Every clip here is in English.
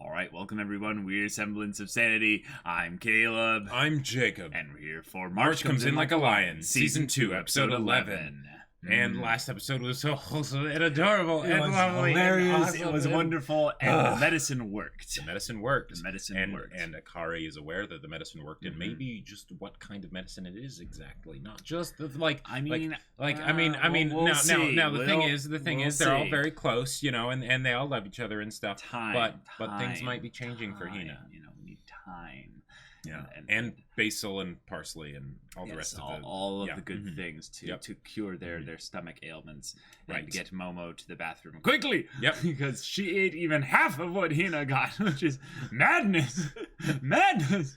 All right, welcome everyone. We're Semblance of Sanity. I'm Caleb. I'm Jacob. And we're here for March Comes In Like a Lion, Season 2, Episode 11. And last episode was so wholesome and adorable It and was lovely hilarious. and awesome It was and- wonderful, and the medicine worked. The medicine worked. The medicine and, worked. And Akari is aware that the medicine worked, and maybe just what kind of medicine it is exactly, not just the, We'll see. now the thing is, they're all see. very close, you know, and they all love each other and stuff. But things might be changing for Hina. You know, we need time. Yeah, and basil and parsley and all the rest of the good things to cure their stomach ailments and Right. get Momo to the bathroom quickly. Yep. Because she ate even half of what Hina got, which is madness. Madness.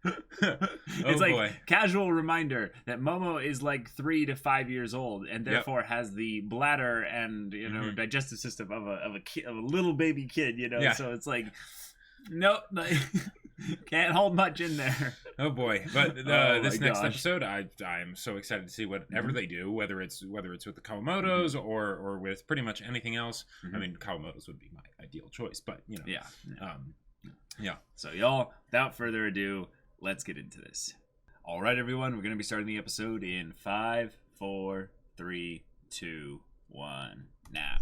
It's like boy. Casual reminder that Momo is like 3 to 5 years old and therefore has the bladder and digestive system of a little baby kid. Yeah. So it's like. Nope, can't hold much in there. Oh boy! But this next episode, I'm so excited to see whatever they do, whether it's with the Kawamotos or with pretty much anything else. I mean, Kawamotos would be my ideal choice, but you know, yeah. So y'all, without further ado, let's get into this. All right, everyone, we're gonna be starting the episode in 5, 4, 3, 2, 1, now.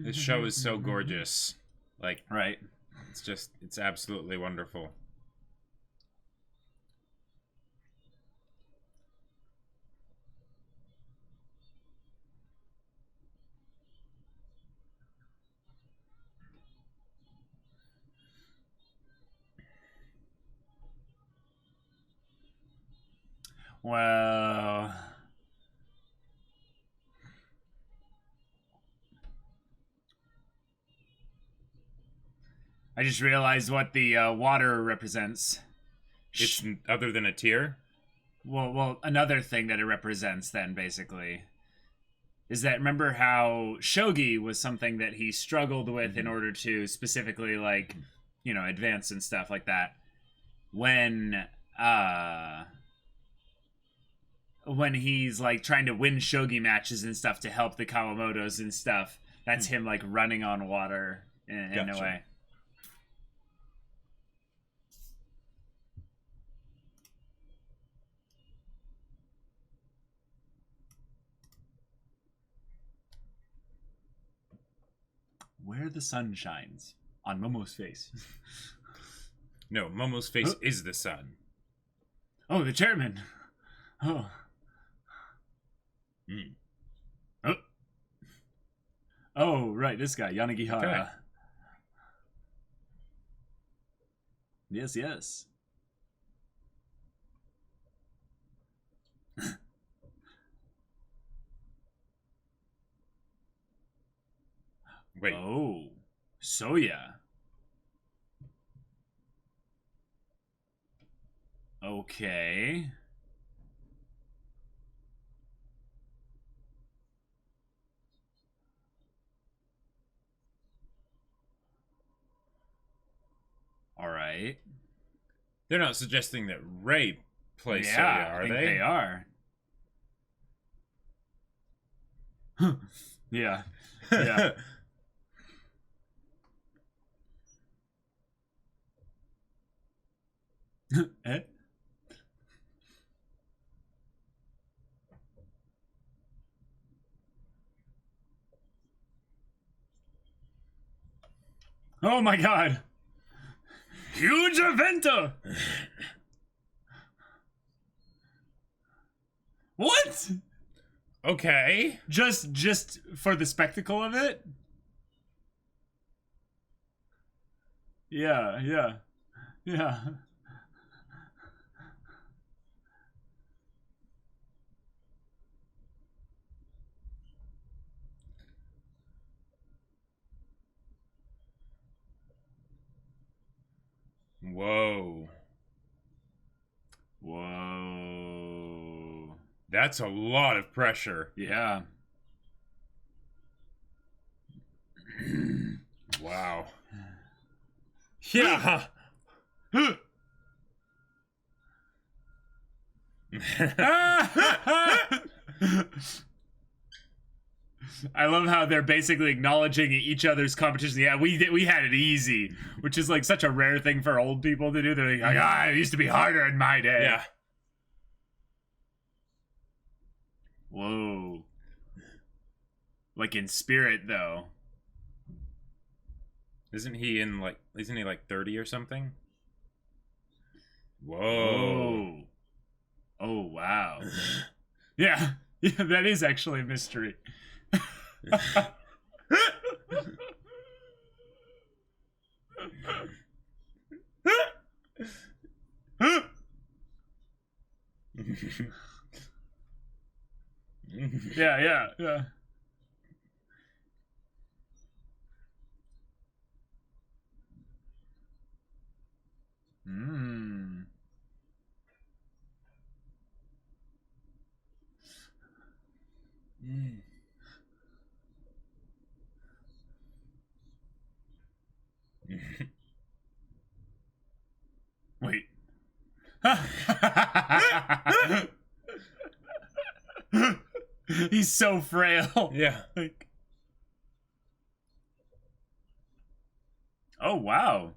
This show is so gorgeous. Like, Right. it's absolutely wonderful. Well, I just realized what the water represents. It's other than a tear. Well, another thing that it represents then, basically, is that remember how Shogi was something that he struggled with in order to specifically, advance and stuff like that. When he's, trying to win Shogi matches and stuff to help the Kawamotos and stuff, that's him, running on water in a way. Where the sun shines on Momo's face. No, Momo's face is the sun. Oh, the chairman. Oh. Oh, right, this guy, Yanagihara. Okay. Yes. Wait. Oh, Soya. Okay. All right. They're not suggesting that Ray plays Soya, I are think they? they are. Yeah. Eh? Oh my god! Huge evento! What? Okay. Just for the spectacle of it? Yeah. Whoa. That's a lot of pressure. Yeah. Wow. Yeah. I love how they're basically acknowledging each other's competition. Yeah, we had it easy, which is like such a rare thing for old people to do. They're like, it used to be harder in my day. Yeah. Whoa. Like in spirit, though. Isn't he like 30 or something? Whoa. Whoa. Oh, wow. Yeah, that is actually a mystery. Yeah. Mm. Wait. He's so frail. Yeah. Like, oh, wow.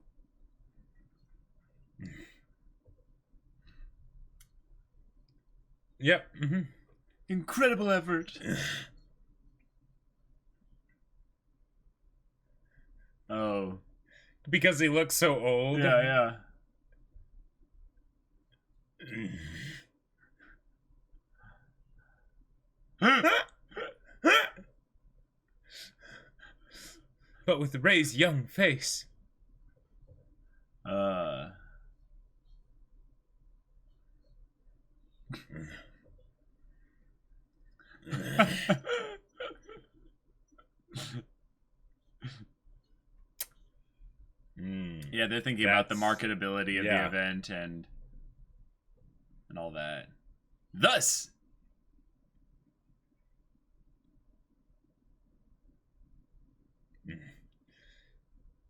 Yep. Incredible effort. Oh. Because he looks so old. Yeah. But with Ray's young face. Yeah, they're thinking about the marketability of the event and all that. Thus,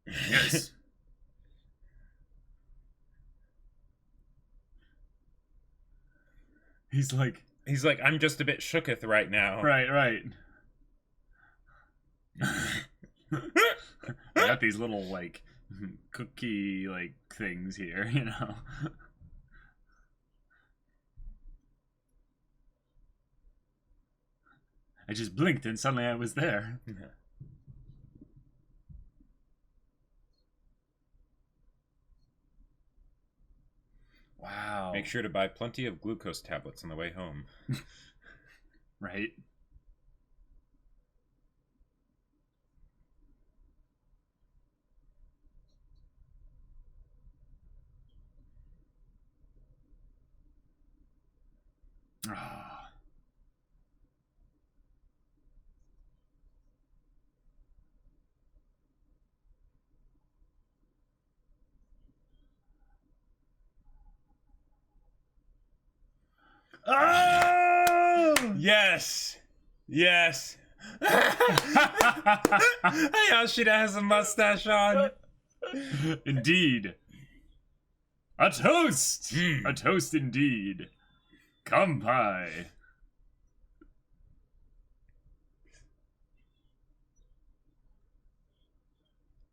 yes. He's like, I'm just a bit shooketh right now. Right. I got these little like cookie like things here, you know. I just blinked and suddenly I was there. Wow. Make sure to buy plenty of glucose tablets on the way home. Right. Oh! Yes. Hayashida has a mustache on. Indeed. A toast! A toast indeed. Kampai.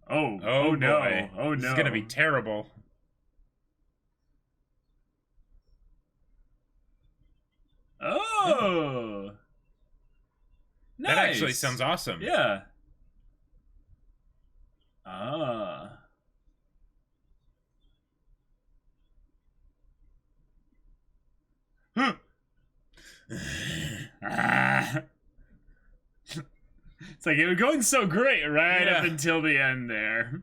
Oh no. Boy. Oh no. This is gonna be terrible. Oh! Nice. That actually sounds awesome. Yeah. Ah. It's like it was going so great right up until the end there.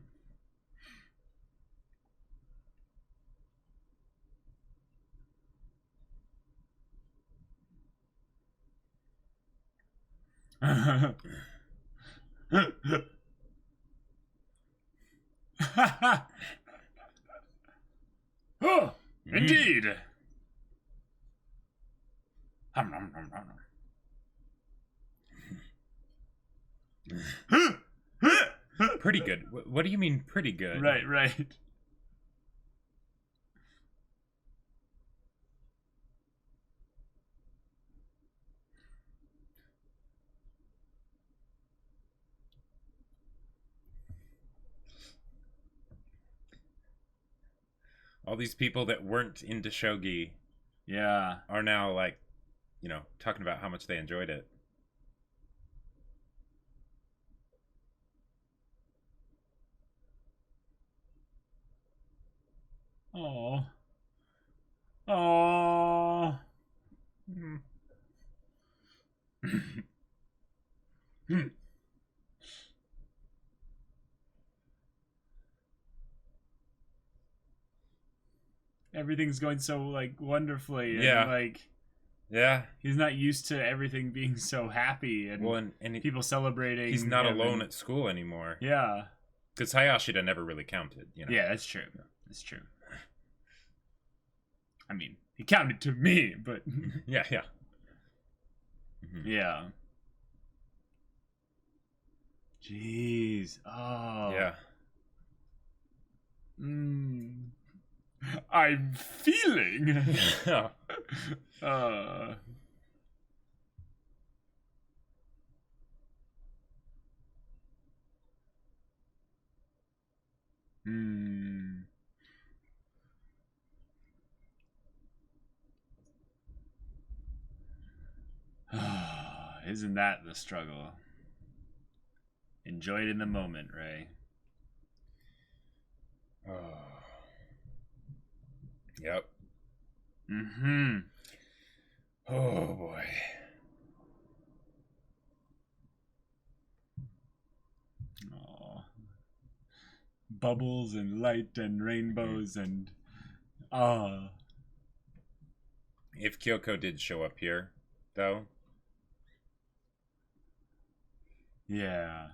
Oh, indeed. Pretty good. What do you mean pretty good? Right. All these people that weren't into shogi, yeah, are now like, talking about how much they enjoyed it. oh, oh. Everything's going so like wonderfully, and like he's not used to everything being so happy and people celebrating. He's not alone at school anymore. Yeah, because Hayashida never really counted. Yeah, that's true. That's true. I mean, he counted to me, but yeah. Yeah. Jeez. Oh. Yeah. I'm feeling. Yeah. Isn't that the struggle? Enjoy it in the moment, Ray. Yep. Oh boy. Oh. Bubbles and light and rainbows and If Kyoko did show up here, though. Yeah.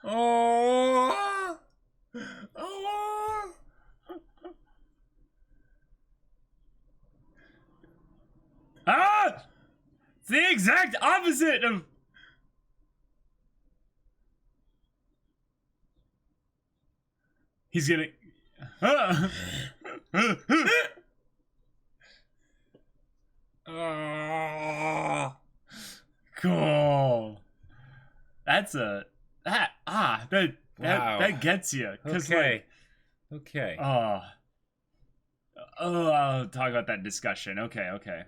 Oh. It's the exact opposite of. He's gonna. Cool. That's a that gets you. Okay. I'll talk about that discussion. Okay.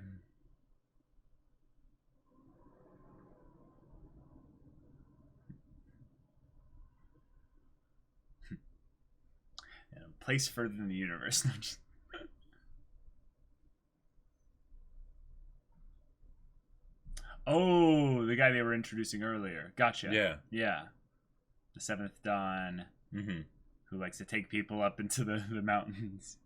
Place further in the universe. Oh, the guy they were introducing earlier. Gotcha. Yeah. The Seventh Dawn, who likes to take people up into the mountains.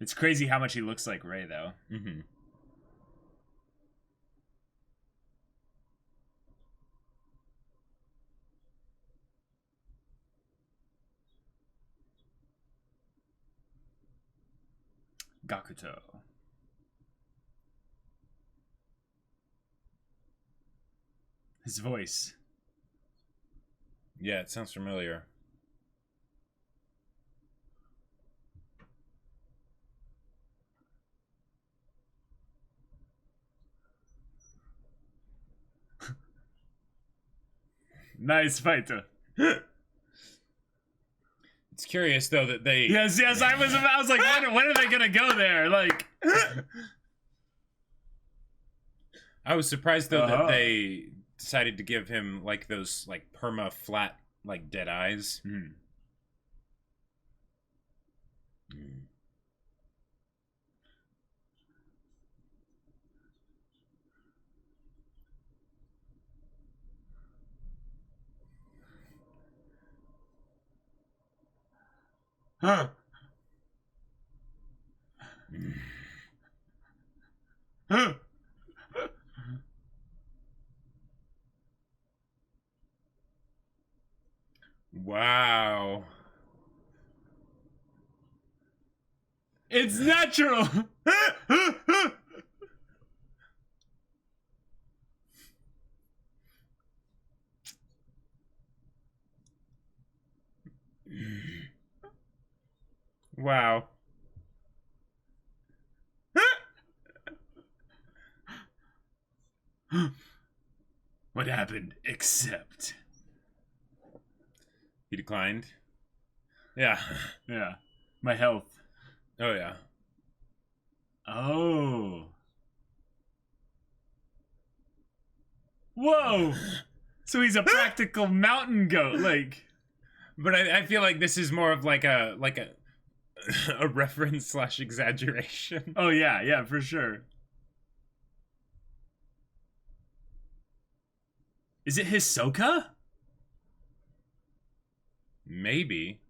It's crazy how much he looks like Ray, though. Gakuto. His voice. Yeah, it sounds familiar. Nice fighter. It's curious though that they. Yes. I was like, when are they gonna go there? Like. I was surprised though that they decided to give him like those like perma flat like dead eyes. Wow. It's natural. Wow. What happened? Except. He declined. Yeah. Yeah. My health. Oh, yeah. Oh. Whoa. So he's a practical mountain goat, like. But I feel like this is more of like a a reference / exaggeration. Oh yeah, yeah, for sure. Is it Hisoka? Maybe.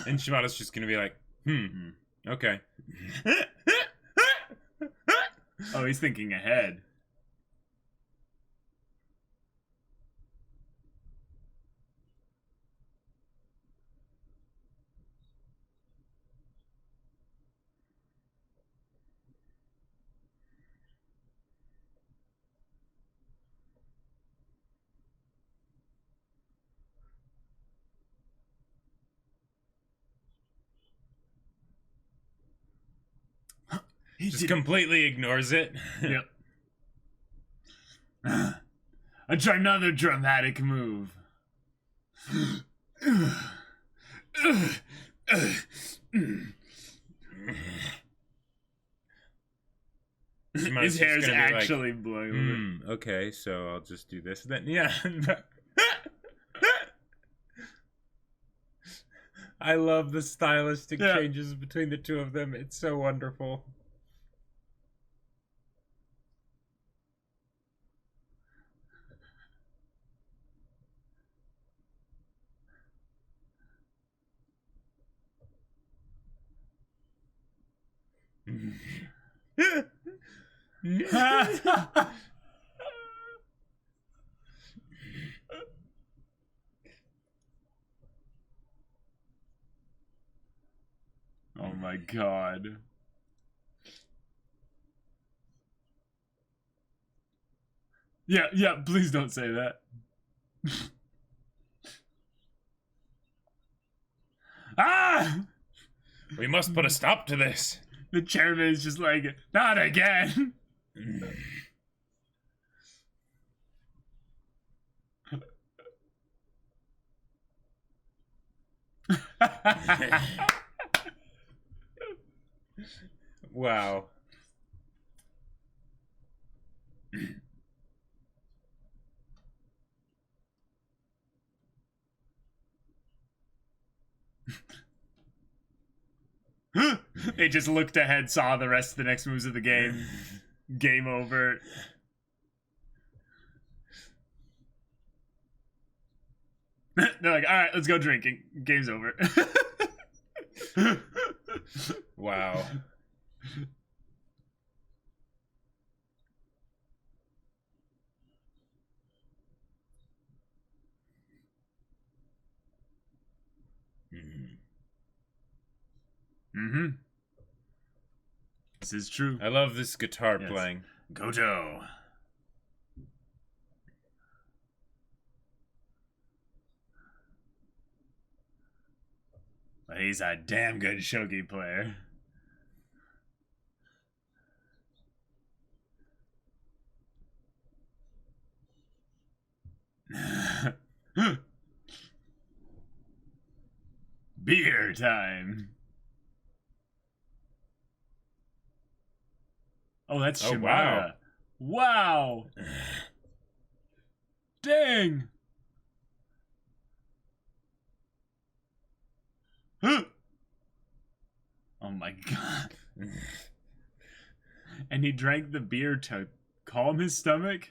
And Shimada's just gonna be like, okay. Oh, he's thinking ahead. He just completely ignores it. Yep. I try another dramatic move. His hair's actually like, blowing. Okay, so I'll just do this then. Yeah. I love the stylistic changes between the two of them. It's so wonderful. Oh my god. Yeah, please don't say that. Ah! We must put a stop to this. The chairman is just like, not again. Wow. They just looked ahead, saw the rest of the next moves of the game. Game over. They're like, all right, let's go drinking. Game's over. Wow. Mm-hmm. This is true. I love this guitar playing. Gojo. But he's a damn good shogi player. Beer time. Oh, that's Shimada. Wow. Dang. Oh my god. And he drank the beer to calm his stomach?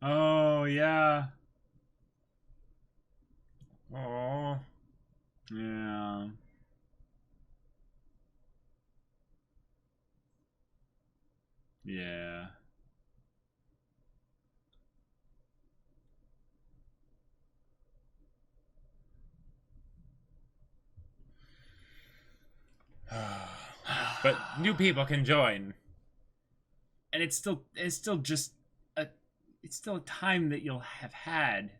Oh, yeah. Oh. Yeah. Yeah. But new people can join. And it's still just a time that you'll have had.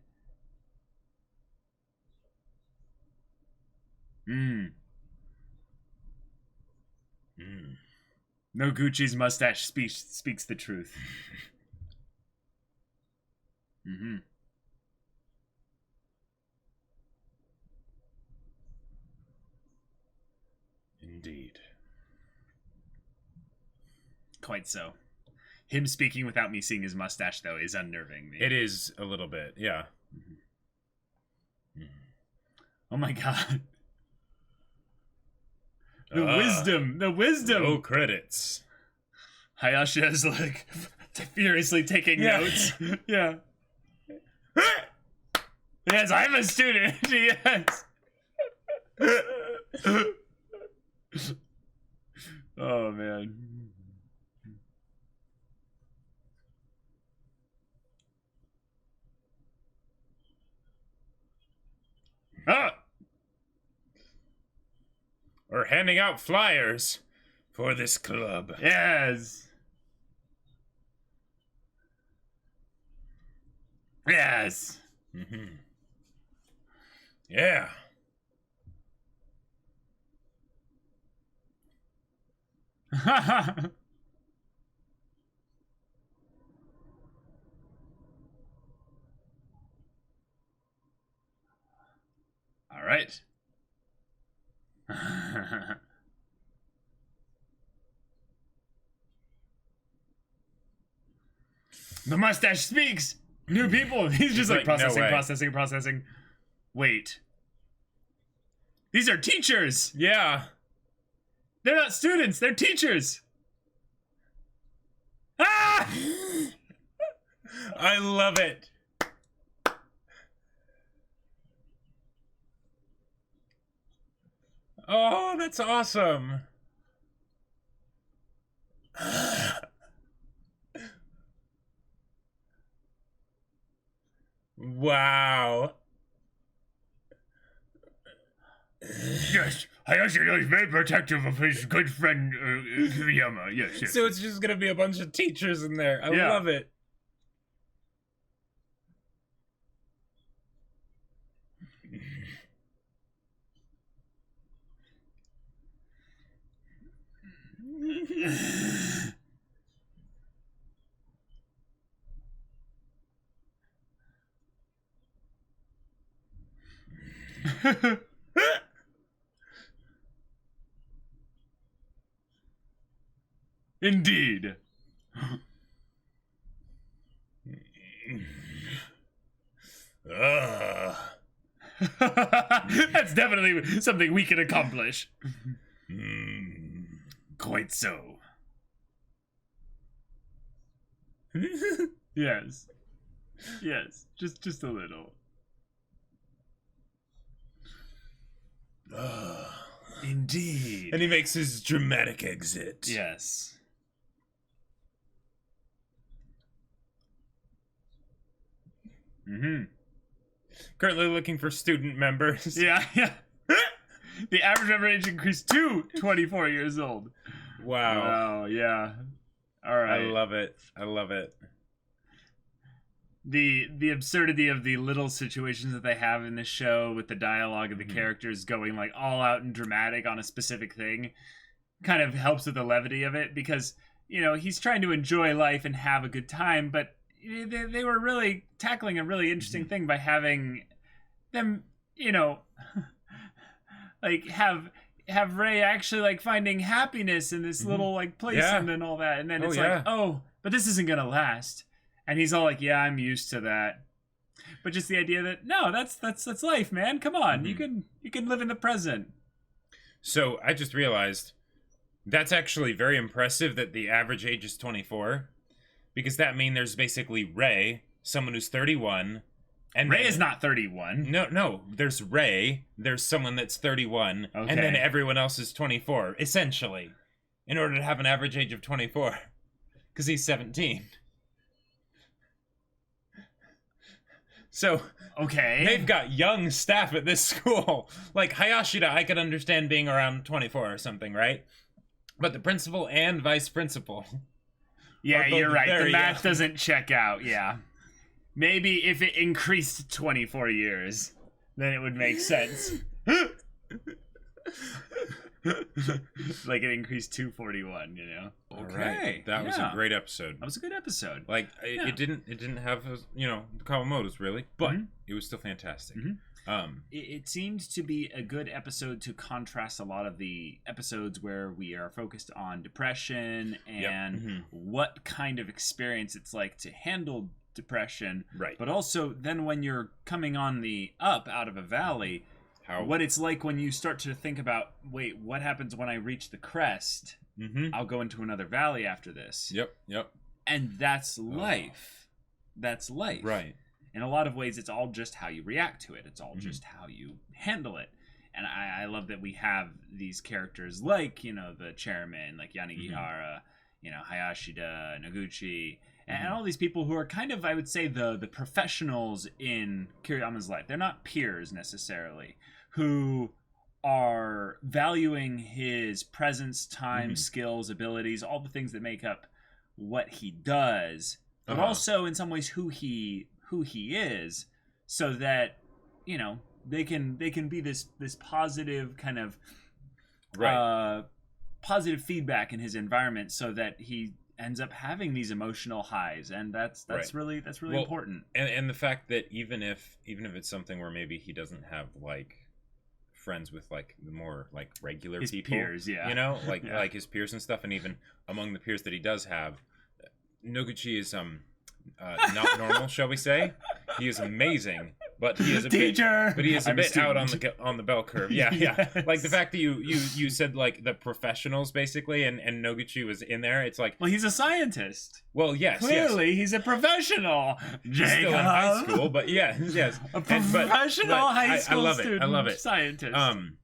No, Gucci's mustache speaks the truth. Indeed. Quite so. Him speaking without me seeing his mustache, though, is unnerving me. It is a little bit, yeah. Oh my god. The wisdom! No credits. Hayasha is like furiously taking notes. Yeah. Yes, I'm a student. Yes. Oh man. Ah! We're handing out flyers for this club. Yes. Yes. Yeah. All right. The mustache speaks. New people. He's just like processing, no way. processing. Wait. These are teachers. Yeah. They're not students. They're teachers. Ah! I love it. Oh, that's awesome. Wow. Yes, Hayashi is very protective of his good friend Kiriyama. Yes. So it's just gonna be a bunch of teachers in there. I love it. Indeed. That's definitely something we can accomplish. Quite so. Yes. Yes. Just a little. Indeed. And he makes his dramatic exit. Yes. Currently looking for student members. Yeah. The average member age increased to 24 years old. Wow. Yeah. All right. I love it. The absurdity of the little situations that they have in this show with the dialogue of the characters going like all out and dramatic on a specific thing kind of helps with the levity of it, because he's trying to enjoy life and have a good time, but they were really tackling a really interesting thing by having them like have Ray actually like finding happiness in this little like place and then all that, and then it's like, oh, but this isn't gonna last. And he's all like, yeah, I'm used to that. But just the idea that, no, that's life, man. Come on. You can live in the present. So I just realized that's actually very impressive that the average age is 24. Because that means there's basically Ray, someone who's 31. And Ray is not 31. No. There's Ray. There's someone that's 31. Okay. And then everyone else is 24, essentially. In order to have an average age of 24. Because he's 17. So, okay, they've got young staff at this school. Like, Hayashida, I could understand being around 24 or something, right? But the principal and vice principal. Yeah, you're right. The math doesn't check out, yeah. Maybe if it increased 24 years, then it would make sense. Like it increased 241, you know. Okay, right. That was a great episode. That was a good episode. Like it didn't have Kawamoto's really, but it was still fantastic. It seemed to be a good episode to contrast a lot of the episodes where we are focused on depression and what kind of experience it's like to handle depression, right? But also then when you're coming on the up out of a valley. What it's like when you start to think about, wait, what happens when I reach the crest? I'll go into another valley after this. Yep. And that's life. That's life. Right. In a lot of ways, it's all just how you react to it. It's all just how you handle it. And I love that we have these characters like, the chairman, like Yanagihara, Hayashida, Noguchi, and all these people who are kind of, I would say, the professionals in Kiriyama's life. They're not peers necessarily, who are valuing his presence, time, skills, abilities, all the things that make up what he does, but also in some ways who he is, so that they can be this positive kind of positive feedback in his environment, so that he ends up having these emotional highs, and that's really important. And the fact that even if it's something where maybe he doesn't have like friends with like the more like regular his people, peers, like his peers and stuff, and even among the peers that he does have, Noguchi is not normal, shall we say? He is amazing, but he is a bit out on the bell curve. Yeah. Like the fact that you said like the professionals basically, and Noguchi was in there. It's like, well, he's a scientist. Well, yes, clearly he's a professional. He's still in high school, but yes, a professional high school student. I love it. Scientist.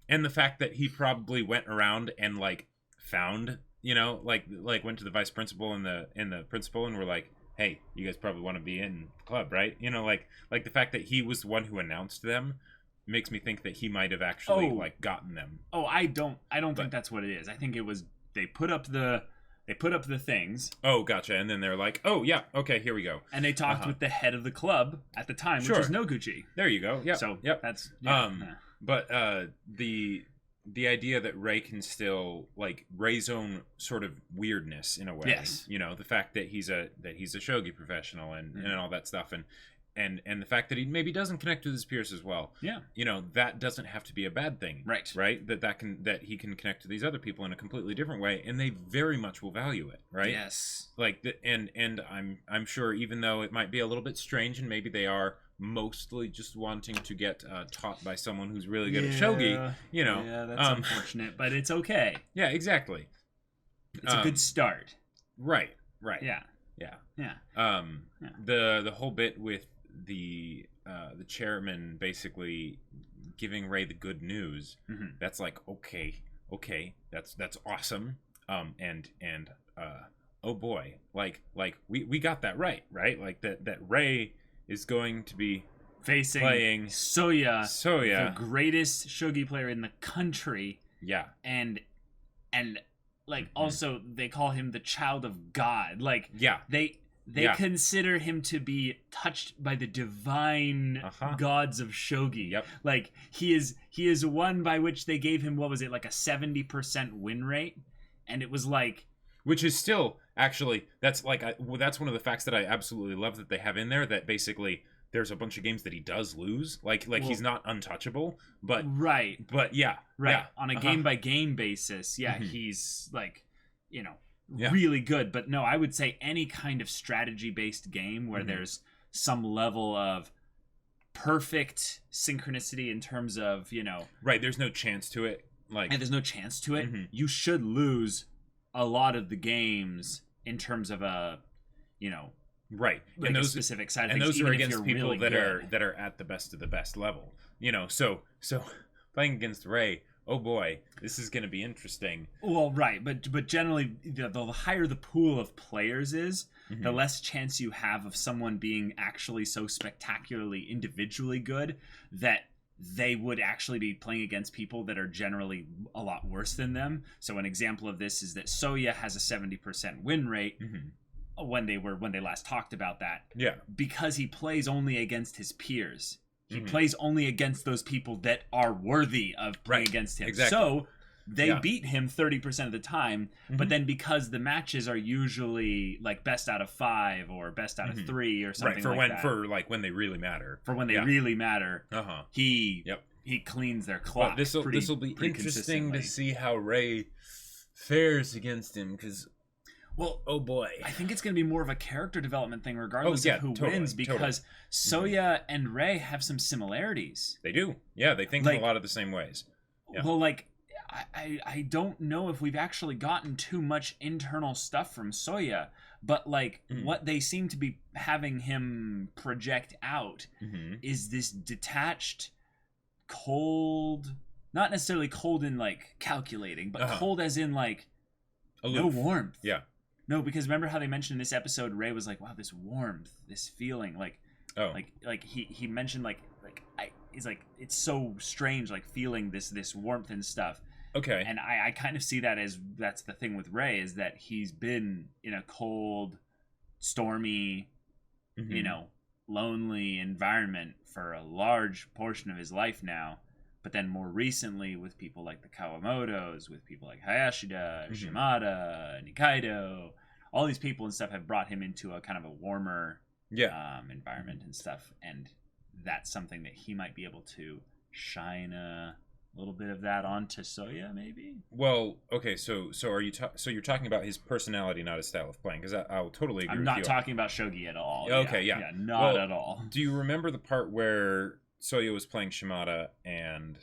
And the fact that he probably went around and like found, like went to the vice principal and the principal and were like, hey, you guys probably want to be in the club, right? Like the fact that he was the one who announced them makes me think that he might have actually like gotten them. Oh, I don't think that's what it is. I think it was they put up the things. Oh, gotcha. And then they're like, oh yeah, okay, here we go. And they talked with the head of the club at the time, which was Noguchi. There you go. Yeah. So that's but the idea that Ray can still like Ray's own sort of weirdness in a way. Yes. The fact that he's a shogi professional and all that stuff, and the fact that he maybe doesn't connect with his peers as well. Yeah. That doesn't have to be a bad thing. Right. That he can connect to these other people in a completely different way, and they very much will value it. Right. Yes. Like and I'm sure, even though it might be a little bit strange, and maybe they are mostly just wanting to get taught by someone who's really good at shogi, Yeah, that's unfortunate, but it's okay. Yeah, exactly. It's a good start. Right. Yeah. The whole bit with the chairman basically giving Ray the good news, that's like okay, that's awesome. And oh boy, like we got that right? Like that Ray is going to be playing Soya, the greatest shogi player in the country. Yeah. And like also they call him the child of God. Like they consider him to be touched by the divine gods of shogi. Yep. Like he is one by which they gave him, what was it, like a 70% win rate, and it was like, which is still actually, that's like that's one of the facts that I absolutely love that they have in there, that basically there's a bunch of games that he does lose, like he's not untouchable, but on a game by game basis, he's like really good. But no, I would say any kind of strategy based game where there's some level of perfect synchronicity in terms of there's no chance to it, you should lose a lot of the games in terms of a like and those specific side of and things, those are against people really that are at the best of the best level, so playing against Ray, oh boy, this is going to be interesting. Well, right, but generally the higher the pool of players is, the less chance you have of someone being actually so spectacularly individually good that they would actually be playing against people that are generally a lot worse than them. So an example of this is that Soya has a 70% win rate when they last talked about that. Yeah. Because he plays only against his peers. He plays only against those people that are worthy of playing against him. Exactly. So they beat him 30% of the time, but then because the matches are usually like best out of 5 or best out of 3 or something for when they really matter. For when they really matter, he cleans their clock. This will be interesting to see how Ray fares against him, because oh boy, I think it's going to be more of a character development thing regardless of who wins, because Soya and Ray have some similarities. They do. Yeah, they think in a lot of the same ways. Yeah. Well, like I don't know if we've actually gotten too much internal stuff from Soya, but like what they seem to be having him project out is this detached, cold, not necessarily cold in like calculating, but cold as in like aloof. No warmth. Yeah. No, because remember how they mentioned in this episode, Ray was like, wow, this warmth, this feeling, like he mentioned he's like, it's so strange, like feeling this warmth and stuff. Okay. And I kind of see that as, that's the thing with Ray, is that he's been in a cold, stormy, lonely environment for a large portion of his life now. But then more recently with people like the Kawamotos, with people like Hayashida, Shimada, Nikaido, all these people and stuff have brought him into a kind of a warmer environment and stuff. And that's something that he might be able to shine a little bit of that onto Soya, maybe. Well, okay, so are you so you're talking about his personality, not his style of playing? Because I'll totally agree. I'm not talking about Shogi at all. Okay, yeah, not at all. Do you remember the part where Soya was playing Shimada and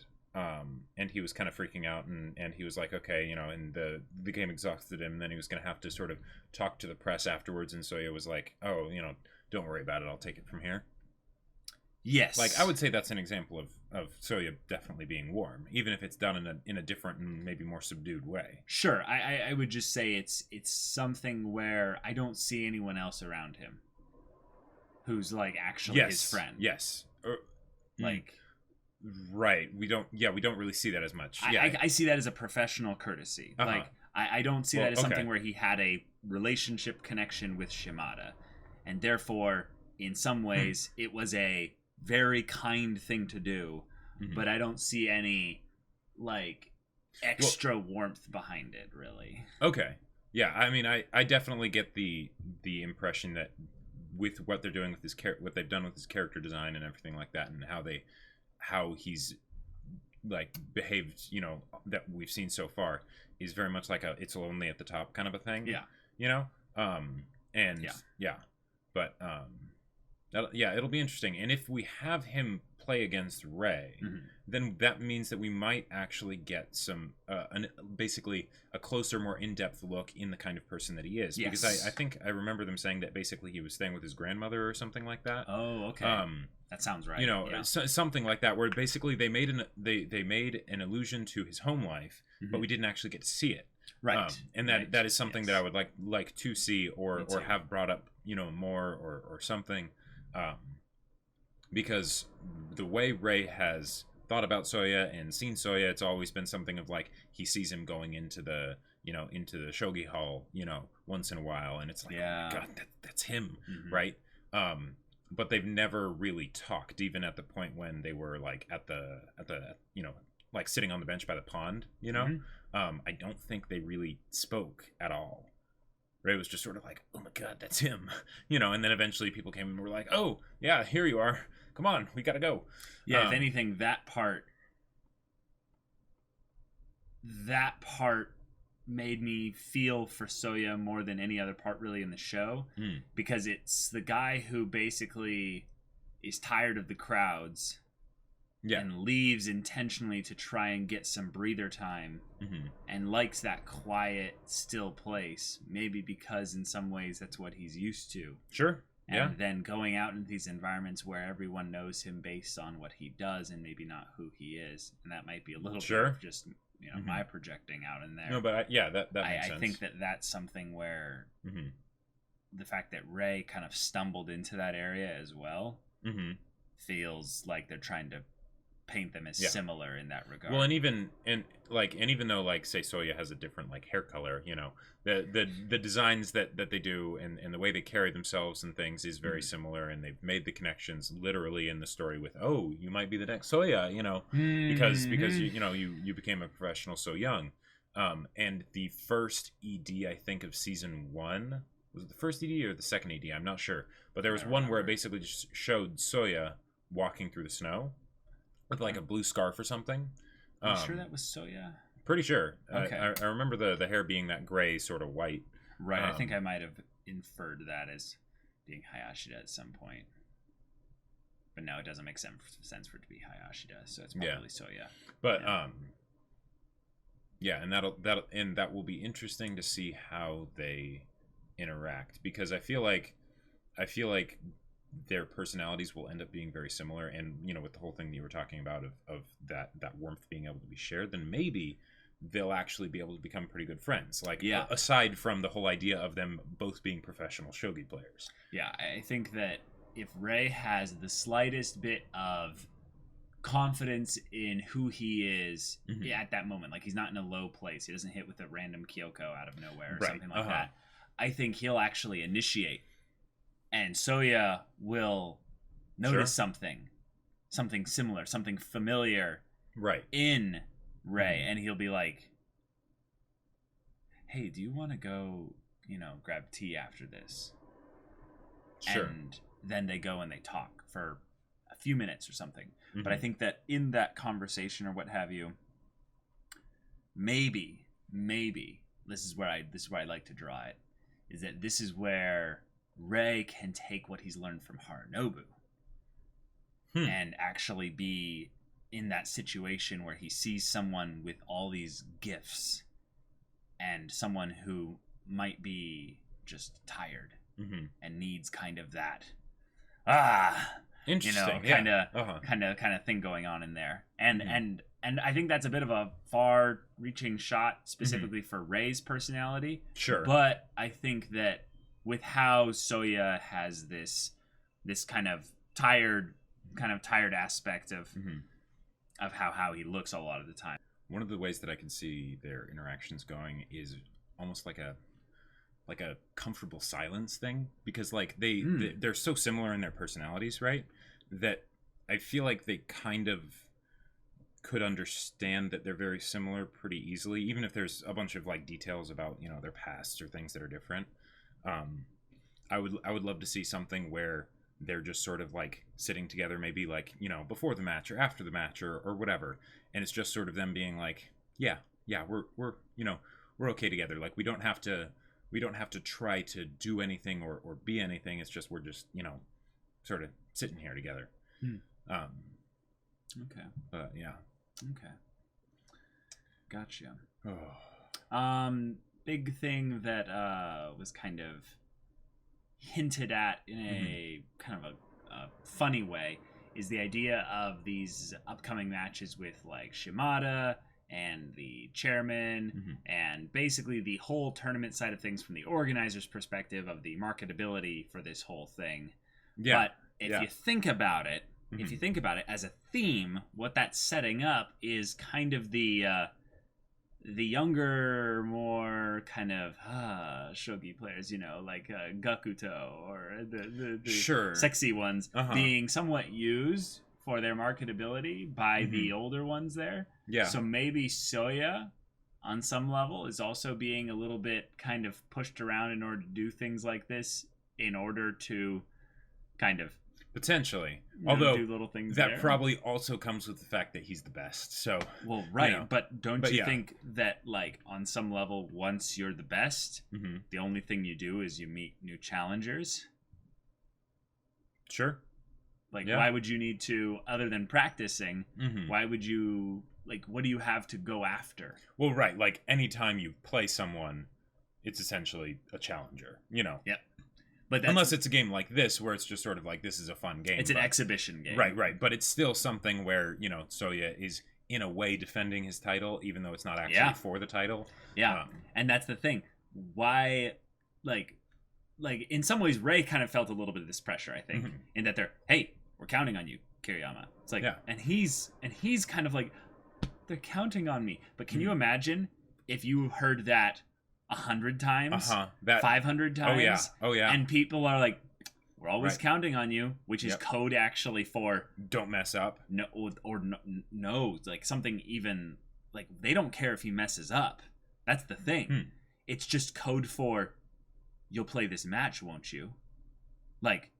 he was kind of freaking out and he was like, okay, and the game exhausted him, and then he was going to have to sort of talk to the press afterwards, and Soya was like, oh, don't worry about it, I'll take it from here. Yes. Like, I would say that's an example of Soya definitely being warm, even if it's done in a different and maybe more subdued way. Sure. I would just say it's something where I don't see anyone else around him who's like actually his friend. Yes. Like, right. We don't really see that as much. I see that as a professional courtesy. Like, I don't see that as something where he had a relationship connection with Shimada, and therefore in some ways it was a very kind thing to do, but I don't see any like extra warmth behind it, really. Okay. Yeah, I mean, I definitely get the impression that with what they're doing with his what they've done with his character design and everything like that, and how he's like behaved, that we've seen so far, is very much like a it's lonely at the top kind of a thing. Yeah. But it'll be interesting. And if we have him play against Ray, then that means that we might actually get some basically a closer, more in-depth look in the kind of person that he is. Yes. Because I think I remember them saying that basically he was staying with his grandmother or something like that. Oh, okay. That sounds right. Something like that, where basically they made an allusion to his home life, but we didn't actually get to see it. Right. And that is something that I would like to see or have brought up, more or something. Because the way Ray has thought about Soya and seen Soya, it's always been something of like he sees him going into the Shogi hall, once in a while, and it's like, oh my God, that's him, right? But they've never really talked, even at the point when they were like at the like sitting on the bench by the pond, I don't think they really spoke at all. Ray was just sort of like, oh my God, that's him, and then eventually people came and were like, oh yeah, here you are, come on, we gotta go. Yeah, if anything, that part made me feel for Soya more than any other part really in the show, because it's the guy who basically is tired of the crowds and leaves intentionally to try and get some breather time, and likes that quiet, still place, maybe because in some ways that's what he's used to. Sure. and then going out into these environments where everyone knows him based on what he does and maybe not who he is. And that might be a little bit of just, you know, my projecting out in there. No, but that makes sense. I think that's something where the fact that Ray kind of stumbled into that area as well feels like they're trying to paint them as similar in that regard. Well, and even though, like, say Soya has a different, like, hair color, you know, the designs that they do and the way they carry themselves and things is very similar, and they've made the connections literally in the story with, oh, you might be the next Soya, you know, because you became a professional so young. And the first ED, I think, of season 1, was it the first ED or the second ED? I'm not sure, but there was one where it basically just showed Soya walking through the snow with, like, a blue scarf or something. I'm sure that was Soya. Pretty sure. Okay. I remember the hair being that gray, sort of white. Right. I think I might have inferred that as being Hayashida at some point. But no, it doesn't make sense for it to be Hayashida, so it's probably Soya. But and that will be interesting to see how they interact, because I feel like their personalities will end up being very similar, and, you know, with the whole thing that you were talking about of that warmth being able to be shared, then maybe they'll actually be able to become pretty good friends, like, aside from the whole idea of them both being professional shogi players. I think that if Ray has the slightest bit of confidence in who he is at that moment, like, he's not in a low place, he doesn't hit with a random Kyoko out of nowhere or something like that, I think he'll actually initiate. And Soya will notice something similar, something familiar, in Ray, and he'll be like, "Hey, do you want to go, you know, grab tea after this?" Sure. And then they go and they talk for a few minutes or something. But I think that in that conversation or what have you, maybe this is where I like to draw it, is that this is where Ray can take what he's learned from Harunobu and actually be in that situation where he sees someone with all these gifts and someone who might be just tired and needs kind of that interesting, kind of thing going on in there, and I think that's a bit of a far-reaching shot specifically for Ray's personality. Sure, but I think that with how Soya has this kind of tired aspect of how he looks a lot of the time. One of the ways that I can see their interactions going is almost like a comfortable silence thing, because, like, they're so similar in their personalities, right, that I feel like they kind of could understand that they're very similar pretty easily, even if there's a bunch of, like, details about, you know, their pasts or things that are different. I would love to see something where they're just sort of, like, sitting together, maybe, like, you know, before the match or after the match or whatever, and it's just sort of them being like, we're you know, we're okay together, like, we don't have to try to do anything or be anything, it's just we're just, you know, sort of sitting here together. Okay. Okay. Gotcha. Big thing that was kind of hinted at in a kind of a funny way is the idea of these upcoming matches with, like, Shimada and the chairman and basically the whole tournament side of things from the organizer's perspective of the marketability for this whole thing. But if you think about it, as a theme, what that's setting up is kind of the younger, more kind of shogi players, you know, like Gakuto or the sexy ones being somewhat used for their marketability by the older ones there. So maybe Soya, on some level, is also being a little bit kind of pushed around in order to do things like this, in order to kind of potentially, although do little things that there. Probably also comes with the fact that he's the best. So, well, right, you know, but don't you think that, like, on some level, once you're the best, the only thing you do is you meet new challengers? Sure. Like, why would you need to, other than practicing, why would you, like, what do you have to go after? Well, right, like, anytime you play someone, it's essentially a challenger, you know? Yep. But unless it's a game like this where it's just sort of like, this is a fun game. It's an exhibition game. Right. But it's still something where, Soya is in a way defending his title, even though it's not actually for the title. Yeah. And that's the thing. Why, like in some ways, Ray kind of felt a little bit of this pressure, I think, in that hey, we're counting on you, Kiriyama. It's like, and he's kind of like, they're counting on me. But can you imagine if you heard that 100 times, 500 times? Oh yeah. And people are like, we're always counting on you, which is code actually for don't mess up. No, or no, like something even like they don't care if he messes up. That's the thing. It's just code for you'll play this match, won't you? Like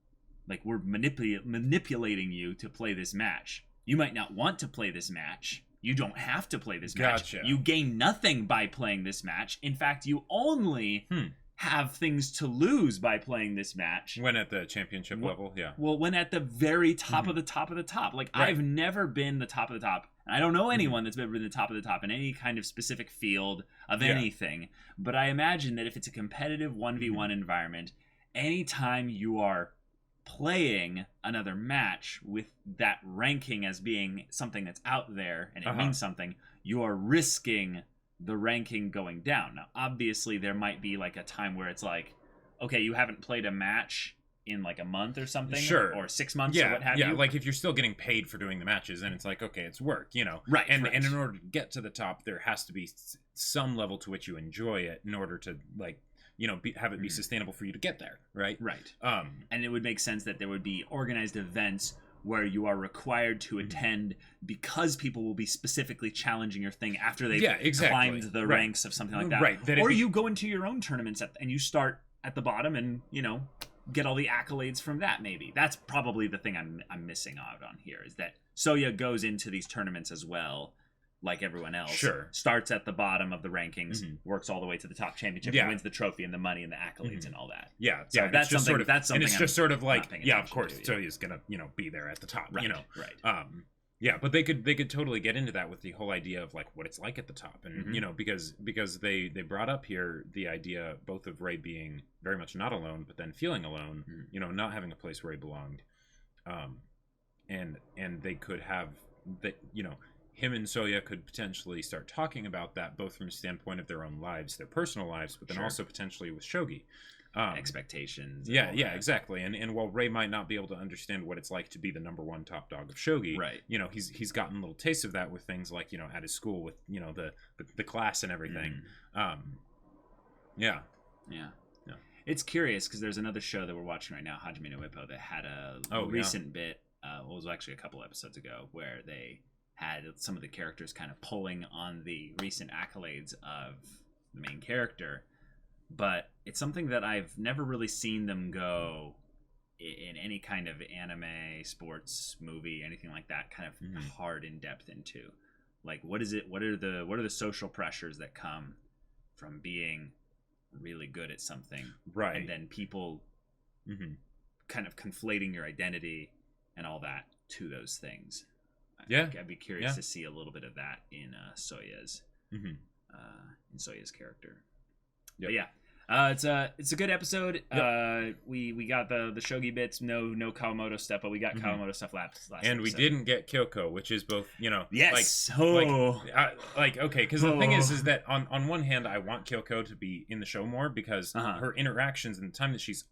we're manipulating you to play this match. You might not want to play this match. You don't have to play this match. You gain nothing by playing this match. In fact, you only have things to lose by playing this match. When at the championship level, yeah. Well, when at the very top of the top of the top. Like, I've never been the top of the top. And I don't know anyone that's ever been the top of the top in any kind of specific field of anything. But I imagine that if it's a competitive 1v1 environment, anytime you are playing another match with that ranking as being something that's out there and it means something, you are risking the ranking going down. Now, obviously, there might be like a time where it's like, okay, you haven't played a match in like a month or something, or 6 months, or what have you. Like if you're still getting paid for doing the matches, then it's like, okay, it's work, Right. And in order to get to the top, there has to be some level to which you enjoy it in order to have it be sustainable for you to get there, right? Right. And it would make sense that there would be organized events where you are required to attend because people will be specifically challenging your thing after they've climbed the ranks of something like that. Right. Or you go into your own tournaments and you start at the bottom and, get all the accolades from that, maybe. That's probably the thing I'm missing out on here, is that Soya goes into these tournaments as well, like everyone else. Sure. Starts at the bottom of the rankings, works all the way to the top championship, and wins the trophy and the money and the accolades and all that. Yeah. So that's something. And it's just sort of like, of course, Soya's gonna, be there at the top. Right. Right. But they could totally get into that with the whole idea of like what it's like at the top, and because they brought up here the idea both of Ray being very much not alone, but then feeling alone, not having a place where he belonged, and they could have that, him and Soya could potentially start talking about that both from a standpoint of their own lives, their personal lives, but then also potentially with Shogi. Expectations. Yeah, exactly. And while Ray might not be able to understand what it's like to be the number one top dog of Shogi, right? He's gotten little tastes of that with things like at his school with the class and everything. Yeah. It's curious because there's another show that we're watching right now, Hajime no Ippo, that had a recent bit. It was actually a couple episodes ago where they had some of the characters kind of pulling on the recent accolades of the main character. But it's something that I've never really seen them go in any kind of anime, sports, movie, anything like that, kind of hard in depth into. Like, what is it? What are the social pressures that come from being really good at something, right? And then people kind of conflating your identity and all that to those things. I'd be curious to see a little bit of that in Soya's in Soya's character. But it's a good episode. We got the Shogi bits, no Kawamoto stuff, but we got Kawamoto stuff last and episode. We didn't get Kyoko, which is both yes, okay, because the thing is that on one hand I want Kyoko to be in the show more because her interactions and the time that she's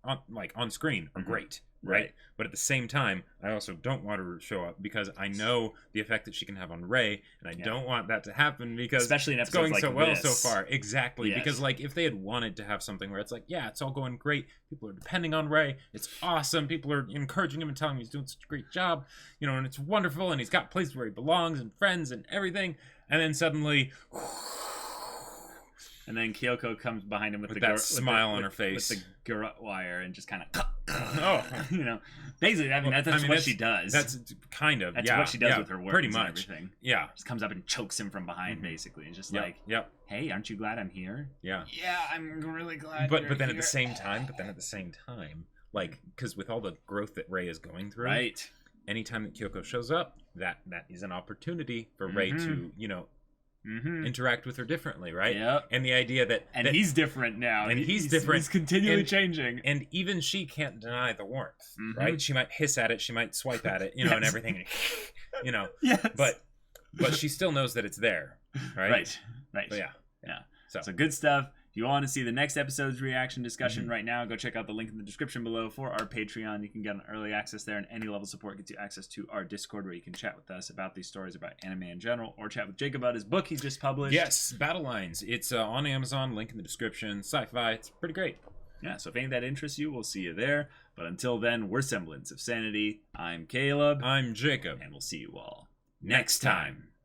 on screen are great. Right. But at the same time, I also don't want her to show up because I know the effect that she can have on Ray, and I don't want that to happen because especially in it's going like so well this. so far. Exactly. Yes. Because if they had wanted to have something where it's like, it's all going great, people are depending on Ray, it's awesome, people are encouraging him and telling him he's doing such a great job, and it's wonderful, and he's got places where he belongs and friends and everything, and then suddenly and then Kyoko comes behind him with that smile on her face, with the garrote wire, and just kind of, basically. I mean, that's what she does. That's kind of what she does with her words, pretty much. And everything. Yeah, just comes up and chokes him from behind, basically, and just hey, aren't you glad I'm here? Yeah, I'm really glad. But then at the same time, because with all the growth that Ray is going through, right? Anytime that Kyoko shows up, that is an opportunity for Ray to interact with her differently, right? Yep. And the idea that he's different now, and he's different. He's continually changing, and even she can't deny the warmth, right? She might hiss at it, she might swipe at it, and everything, Yes. But she still knows that it's there, right? Right. But yeah. So good stuff. If you want to see the next episode's reaction discussion right now, go check out the link in the description below for our Patreon. You can get an early access there, and any level support gets you access to our Discord, where you can chat with us about these stories, about anime in general, or chat with Jake about his book he's just published. Yes, Battle Lines. It's on Amazon, link in the description. Sci-fi. It's pretty great. Yeah, so if any of that interests you, we'll see you there. But until then, we're Semblance of Sanity. I'm Caleb. I'm Jacob. And we'll see you all next time.